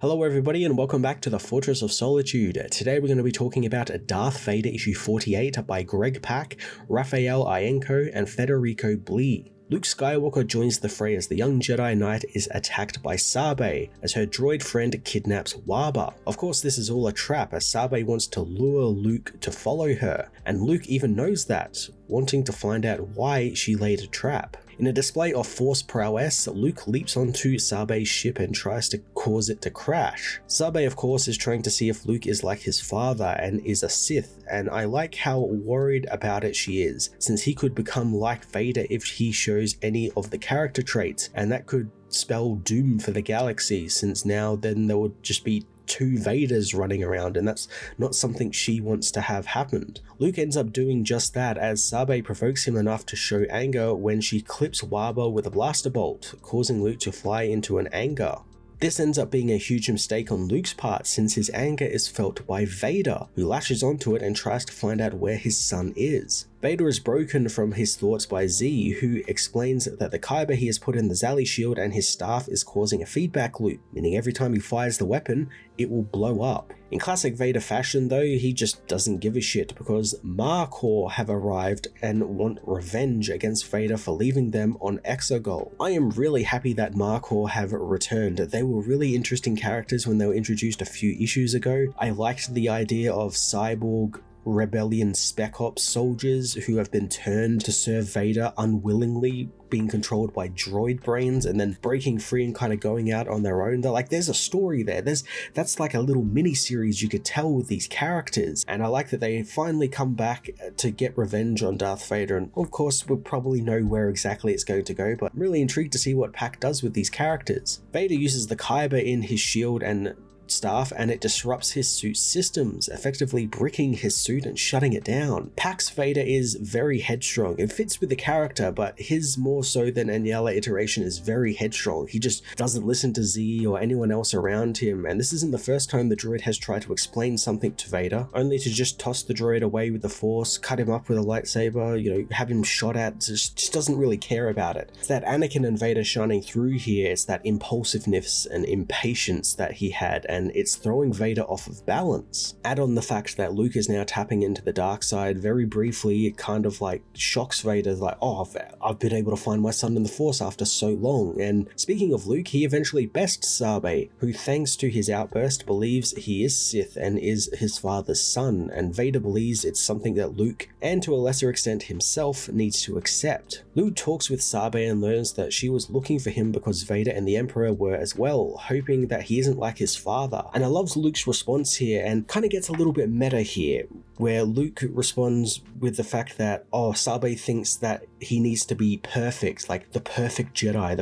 Hello everybody and welcome back to the Fortress of Solitude. Today we're going to be talking about Darth Vader issue 48 by Greg Pak, Raphael Ienco, and Federico Blee. Luke Skywalker joins the fray as the young Jedi Knight is attacked by Sabe as her droid friend kidnaps Waba. Of course, this is all a trap as Sabe wants to lure Luke to follow her, and Luke even knows that, wanting to find out why she laid a trap. In a display of Force prowess, Luke leaps onto Sabe's ship and tries to cause it to crash. Sabe, of course, is trying to see if Luke is like his father and is a Sith, and I like how worried about it she is, since he could become like Vader if he shows any of the character traits, and that could spell doom for the galaxy, since now then there would just be two Vaders running around, and that's not something she wants to have happened. Luke ends up doing just that as Sabe provokes him enough to show anger when she clips Waba with a blaster bolt, causing Luke to fly into an anger. This ends up being a huge mistake on Luke's part since his anger is felt by Vader, who lashes onto it and tries to find out where his son is. Vader is broken from his thoughts by Z, who explains that the kyber he has put in the Zali shield and his staff is causing a feedback loop, meaning every time he fires the weapon, it will blow up. In classic Vader fashion though, he just doesn't give a shit because Markor have arrived and want revenge against Vader for leaving them on Exegol. I am really happy that Markor have returned. They were really interesting characters when they were introduced a few issues ago. I liked the idea of cyborg rebellion spec ops soldiers who have been turned to serve Vader unwillingly, being controlled by droid brains and then breaking free and kind of going out on their own. There's a story there. That's like a little mini series you could tell with these characters, and I like that they finally come back to get revenge on Darth Vader, and of course we'll probably know where exactly it's going to go, but I'm really intrigued to see what Pak does with these characters. Vader uses the kyber in his shield and staff and it disrupts his suit's systems, effectively bricking his suit and shutting it down. Pak's Vader is very headstrong. It fits with the character, but his more so than Agnella iteration is very headstrong. He just doesn't listen to Z or anyone else around him, and this isn't the first time the droid has tried to explain something to Vader, only to just toss the droid away with the Force, cut him up with a lightsaber, have him shot at, just doesn't really care about it. It's that Anakin and Vader shining through here. It's that impulsiveness and impatience that he had, and it's throwing Vader off of balance. Add on the fact that Luke is now tapping into the dark side very briefly, it kind of like shocks Vader, like, oh, I've been able to find my son in the Force after so long. And speaking of Luke, he eventually bests Sabe, who thanks to his outburst believes he is Sith and is his father's son, and Vader believes it's something that Luke, and to a lesser extent himself, needs to accept. Luke talks with Sabe and learns that she was looking for him because Vader and the Emperor were as well, hoping that he isn't like his father. And I love Luke's response here, and kind of gets a little bit meta here, where Luke responds with the fact that, oh, Sabe thinks that he needs to be perfect, like the perfect Jedi,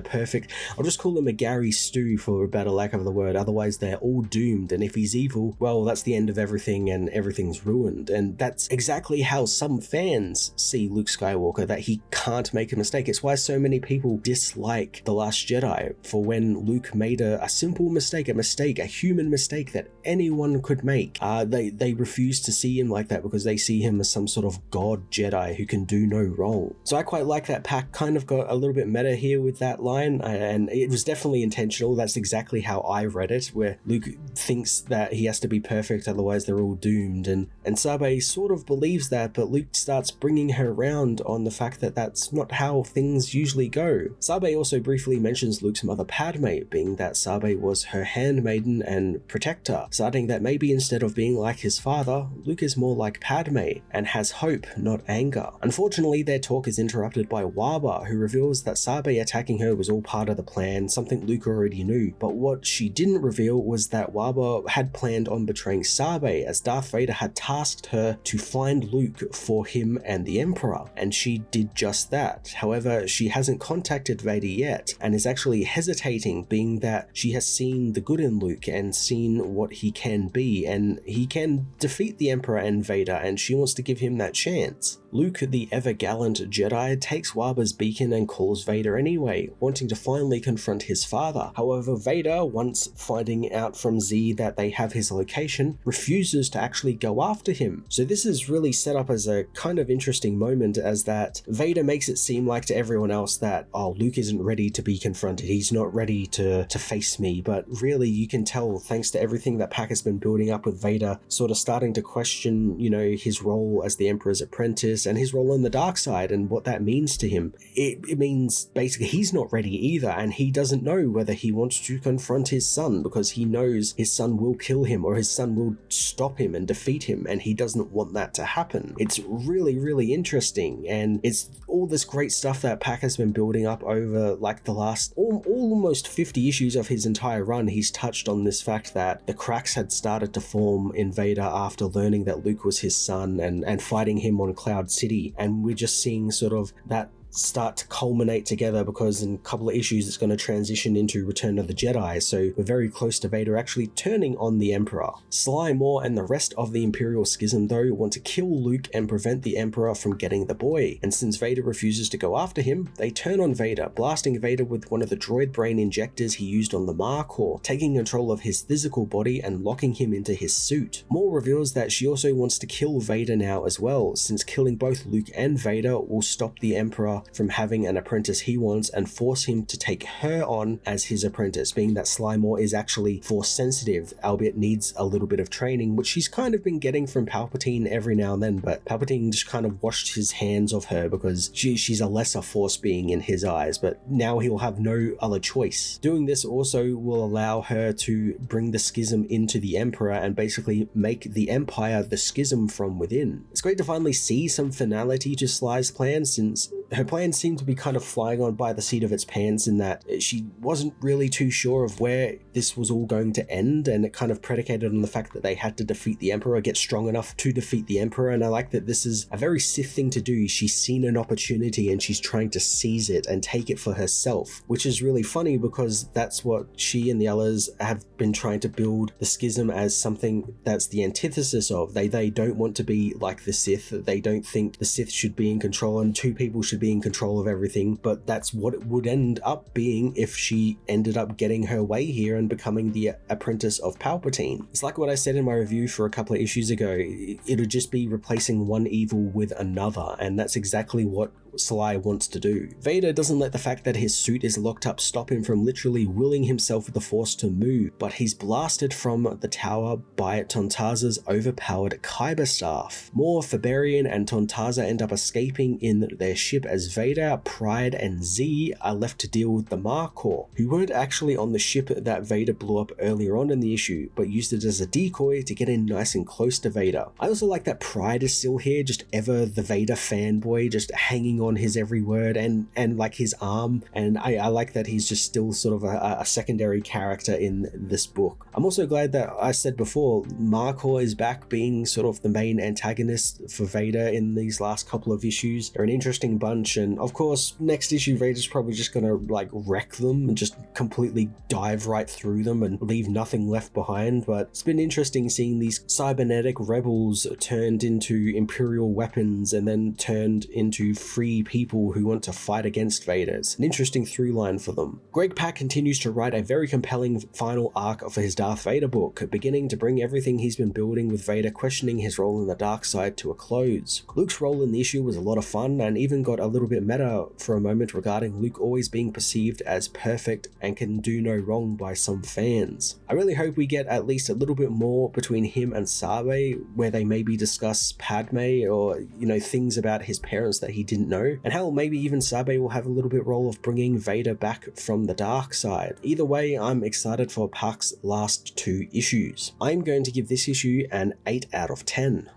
I'll just call him a Gary Stu for a better lack of the word, otherwise they're all doomed, and if he's evil, well, that's the end of everything and everything's ruined. And that's exactly how some fans see Luke Skywalker, that he can't make a mistake. It's why so many people dislike The Last Jedi, for when Luke made a simple mistake, a human mistake that anyone could make, they refuse to see him like that because they see him as some sort of god Jedi who can do no wrong. So I quite like that Pak kind of got a little bit meta here with that line, and it was definitely intentional. That's exactly how I read it, where Luke thinks that he has to be perfect, otherwise they're all doomed, and Sabe sort of believes that, but Luke starts bringing her around on the fact that that's not how things usually go. Sabe also briefly mentions Luke's mother Padme, being that Sabe was her handmaiden and protector, starting that maybe instead of being like his father, Luke is more like Padme and has hope, not anger. Unfortunately, their talk is interrupted by Waba, who reveals that Sabe attacking her was all part of the plan, something Luke already knew, but what she didn't reveal was that Waba had planned on betraying Sabe, as Darth Vader had tasked her to find Luke for him and the Emperor, and she did just that. However, she hasn't contacted Vader yet, and is actually hesitating, being that she has seen the good in Luke and seen what he can be, and he can defeat the Emperor and Vader, and she wants to give him that chance. Luke, the ever-gallant Jedi, takes Waba's beacon and calls Vader anyway, wanting to finally confront his father. However, Vader, once finding out from Z that they have his location, refuses to actually go after him. So this is really set up as a kind of interesting moment, as that Vader makes it seem like to everyone else that, oh, Luke isn't ready to be confronted, he's not ready to face me, but really you can tell, thanks to everything that Pack has been building up with Vader sort of starting to question, his role as the Emperor's apprentice and his role on the dark side and what that means to him. It means basically he's not ready either, and he doesn't know whether he wants to confront his son, because he knows his son will kill him or his son will stop him and defeat him, and he doesn't want that to happen. It's really, really interesting, and it's all this great stuff that Pack has been building up over like the last almost 50 issues of his entire run. He's touched on this fact that the cracks had started to form in Vader after learning that Luke was his son and fighting him on Cloud City, and we're just seeing sort of that start to culminate together, because in a couple of issues it's going to transition into Return of the Jedi, so we're very close to Vader actually turning on the Emperor. Sly Moore and the rest of the Imperial Schism though want to kill Luke and prevent the Emperor from getting the boy, and since Vader refuses to go after him, they turn on Vader, blasting Vader with one of the droid brain injectors he used on the Markor, taking control of his physical body and locking him into his suit. Moore reveals that she also wants to kill Vader now as well, since killing both Luke and Vader will stop the Emperor from having an apprentice he wants and force him to take her on as his apprentice, being that Sly Moore is actually force sensitive, albeit needs a little bit of training, which she's kind of been getting from Palpatine every now and then, but Palpatine just kind of washed his hands of her because she's a lesser force being in his eyes, but now he'll have no other choice. Doing this also will allow her to bring the schism into the Emperor and basically make the Empire the schism from within. It's great to finally see some finality to Sly's plan, since her plan seemed to be kind of flying on by the seat of its pants, in that she wasn't really too sure of where this was all going to end, and it kind of predicated on the fact that they had to defeat the Emperor, get strong enough to defeat the Emperor, and I like that this is a very Sith thing to do. She's seen an opportunity and she's trying to seize it and take it for herself, which is really funny because that's what she and the others have been trying to build the schism as, something that's the antithesis of. They don't want to be like the Sith, they don't think the Sith should be in control and two people should be in control of everything, but that's what it would end up being if she ended up getting her way here and becoming the apprentice of Palpatine. It's like what I said in my review for a couple of issues ago, it would just be replacing one evil with another, and that's exactly what Sly wants to do. Vader doesn't let the fact that his suit is locked up stop him from literally willing himself with the Force to move, but he's blasted from the tower by Tontaza's overpowered Kyber staff. Moore, Faberian, and Tontaza end up escaping in their ship as Vader, Pride, and Z are left to deal with the Markor, who weren't actually on the ship that Vader blew up earlier on in the issue, but used it as a decoy to get in nice and close to Vader. I also like that Pride is still here, just ever the Vader fanboy, just hanging on his every word and like his arm, and I like that he's just still sort of a secondary character in this book. I'm also glad that I said before, Markor is back being sort of the main antagonist for Vader in these last couple of issues. They're an interesting bunch, and of course next issue Vader's probably just gonna like wreck them and just completely dive right through them and leave nothing left behind, but it's been interesting seeing these cybernetic rebels turned into Imperial weapons and then turned into free people who want to fight against Vader. It's an interesting through line for them. Greg Pak continues to write a very compelling final arc for his Darth Vader book, beginning to bring everything he's been building with Vader questioning his role in the dark side to a close. Luke's role in the issue was a lot of fun and even got a little bit meta for a moment regarding Luke always being perceived as perfect and can do no wrong by some fans. I really hope we get at least a little bit more between him and Sabe, where they maybe discuss Padme or, things about his parents that he didn't know, and hell, maybe even Sabe will have a little bit role of bringing Vader back from the dark side. Either way, I'm excited for Pak's last two issues. I'm going to give this issue an 8 out of 10.